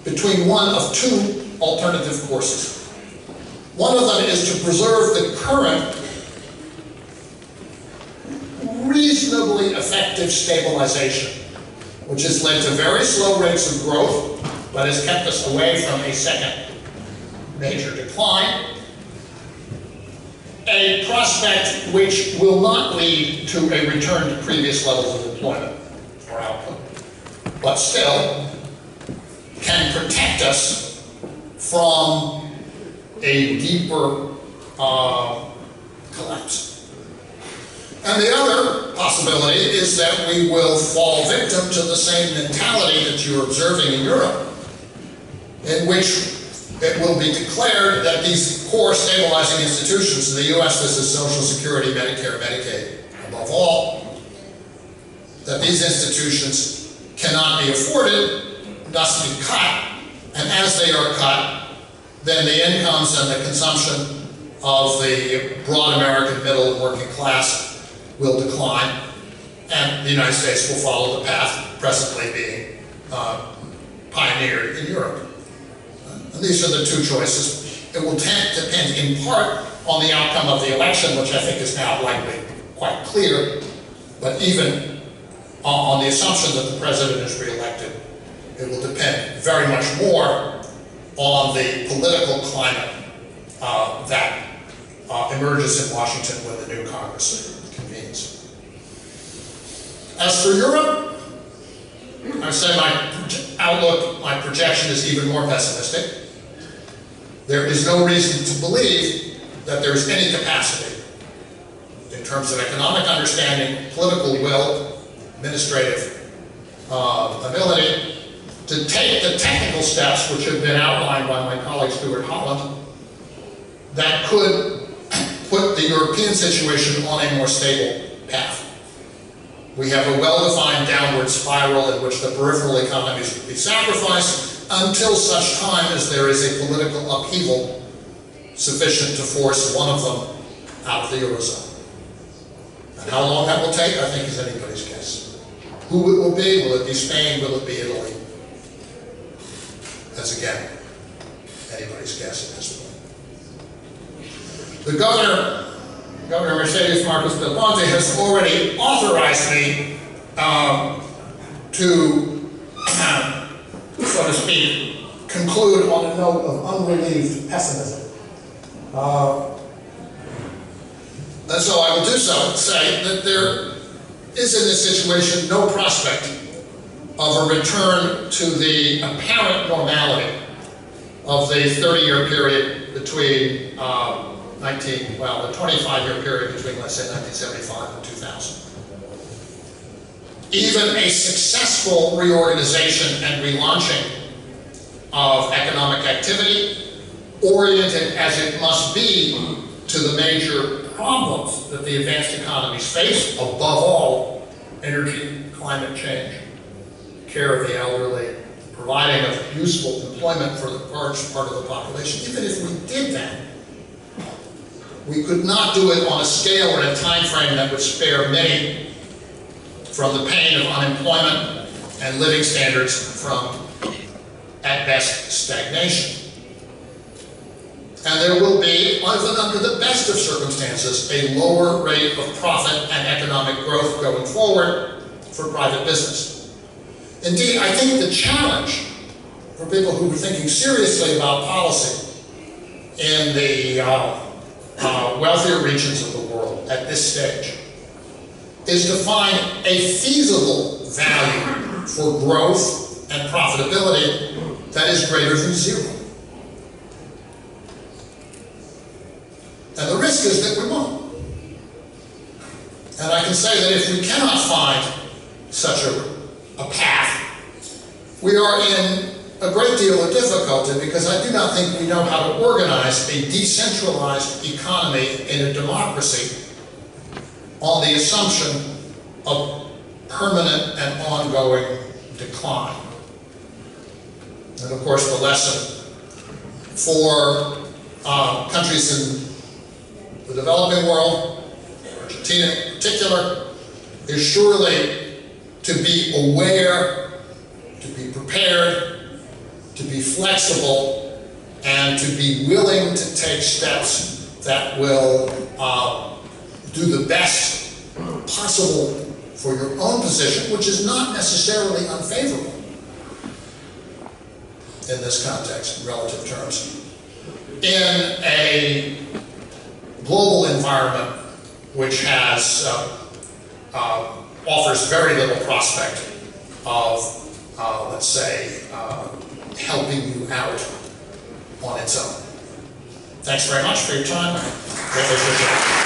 between one of two alternative courses. One of them is to preserve the current reasonably effective stabilization, which has led to very slow rates of growth, but has kept us away from a second major decline. A prospect which will not lead to a return to previous levels of employment or output, but still can protect us from a deeper collapse. And the other possibility is that we will fall victim to the same mentality that you're observing in Europe, in which it will be declared that these core stabilizing institutions, in the US this is Social Security, Medicare, Medicaid, above all, that these institutions cannot be afforded, thus be cut, and as they are cut, then the incomes and the consumption of the broad American middle and working class will decline, and the United States will follow the path presently being pioneered in Europe. And these are the two choices. It will depend in part on the outcome of the election, which I think is now likely quite clear, but even on the assumption that the president is reelected, it will depend very much more on the political climate that emerges in Washington when the new Congress convenes. As for Europe, I say my outlook, my projection is even more pessimistic. There is no reason to believe that there is any capacity in terms of economic understanding, political will, administrative ability to take the technical steps which have been outlined by my colleague Stuart Holland that could put the European situation on a more stable path. We have a well-defined downward spiral in which the peripheral economies would be sacrificed until such time as there is a political upheaval sufficient to force one of them out of the Eurozone. And how long that will take, I think, is anybody's guess. Who it will be? Will it be Spain? Will it be Italy? That's, again, anybody's guess at this point. The Governor Mercedes Marcos Del Ponte, has already authorized me to, so to speak, conclude on a note of unrelieved pessimism. And so I will do so and say that there is in this situation no prospect of a return to the apparent normality of the 30-year period between the 25-year period between, let's say, 1975 and 2000. Even a successful reorganization and relaunching of economic activity, oriented as it must be to the major problems that the advanced economies face, above all, energy, climate change, care of the elderly, providing of useful employment for the large part of the population. Even if we did that, we could not do it on a scale or in a time frame that would spare many from the pain of unemployment and living standards from, at best, stagnation. And there will be, even under the best of circumstances, a lower rate of profit and economic growth going forward for private business. Indeed, I think the challenge for people who are thinking seriously about policy in the wealthier regions of the world at this stage is to find a feasible value for growth and profitability that is greater than zero. And the risk is that we won't. And I can say that if we cannot find such a path, we are in a great deal of difficulty, because I do not think we know how to organize a decentralized economy in a democracy on the assumption of permanent and ongoing decline. And of course, the lesson for countries in the developing world, Argentina in particular, is surely to be aware, to be prepared, to be flexible, and to be willing to take steps that will do the best possible for your own position, which is not necessarily unfavorable in this context, in relative terms. In a global environment which has offers very little prospect of, let's say, helping you out on its own. Thanks very much for your time. I greatly appreciate it.